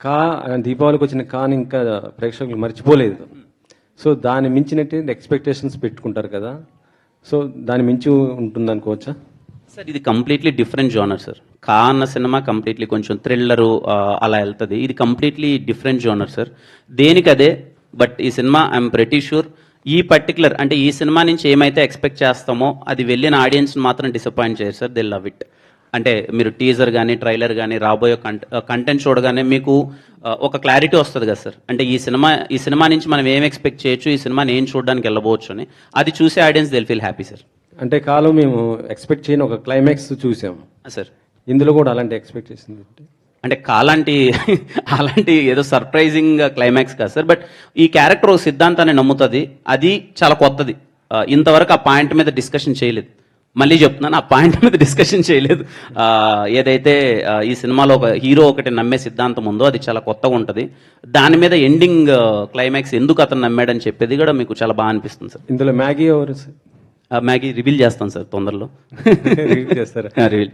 కా దీపావళికి వచ్చిన కాని ఇంకా ప్రేక్షకులు మర్చిపోలేదు. సో దాన్ని మించినట్టు ఎక్స్పెక్టేషన్స్ పెట్టుకుంటారు కదా, సో దాని మించి ఉంటుంది అనుకోవచ్చా? సార్ ఇది కంప్లీట్లీ డిఫరెంట్ జోనర్ సార్. కా అన్న సినిమా కంప్లీట్లీ కొంచెం థ్రిల్లరు అలా వెళ్తుంది. ఇది కంప్లీట్లీ డిఫరెంట్ జోనర్ సార్. దేనికి అదే. బట్ ఈ సినిమా ఐఎమ్ ప్రెటీ షూర్ ఈ పర్టికులర్ అంటే ఈ సినిమా నుంచి ఏమైతే ఎక్స్పెక్ట్ చేస్తామో అది వెళ్ళిన ఆడియన్స్ మాత్రం డిసప్పాయింట్ చేయరు సార్. They love it. అంటే మీరు టీజర్ కానీ ట్రైలర్ కానీ రాబోయే కంటెంట్ చూడగానే మీకు ఒక క్లారిటీ వస్తుంది కదా సార్. అంటే ఈ సినిమా నుంచి మనం ఏం ఎక్స్పెక్ట్ చేయొచ్చు, ఈ సినిమాని ఏం చూడడానికి వెళ్ళబోవచ్చు అని అది చూసే audience Dil feel happy sir. అంటే కాలం మేము ఎక్స్పెక్ట్ చేయని ఒక క్లైమాక్స్ చూసాము సార్. ఇందులో కూడా అలాంటి ఎక్స్పెక్ట్ చేసింది అంటే అలాంటి ఏదో సర్ప్రైజింగ్ క్లైమాక్స్ కాదు సార్. బట్ ఈ క్యారెక్టర్ ఒక సిద్ధాంతాన్ని నమ్ముతుంది. అది చాలా కొత్తది. ఇంతవరకు ఆ పాయింట్ మీద డిస్కషన్ చేయలేదు. మళ్ళీ చెప్తున్నాను, ఆ పాయింట్ మీద డిస్కషన్ చేయలేదు. ఏదైతే ఈ సినిమాలో ఒక హీరో ఒకటి నమ్మే సిద్ధాంతం ఉందో అది చాలా కొత్తగా ఉంటుంది. దాని మీద ఎండింగ్ క్లైమాక్స్ ఎందుకు అతను నమ్మాడని చెప్పేది కూడా మీకు చాలా బాగా అనిపిస్తుంది సార్. ఇందులో మ్యాగీ ఎవరు సార్? మ్యాగీ రివీల్ చేస్తాను సార్ తొందరలో. రివీల్ చేస్తారా? రివీల్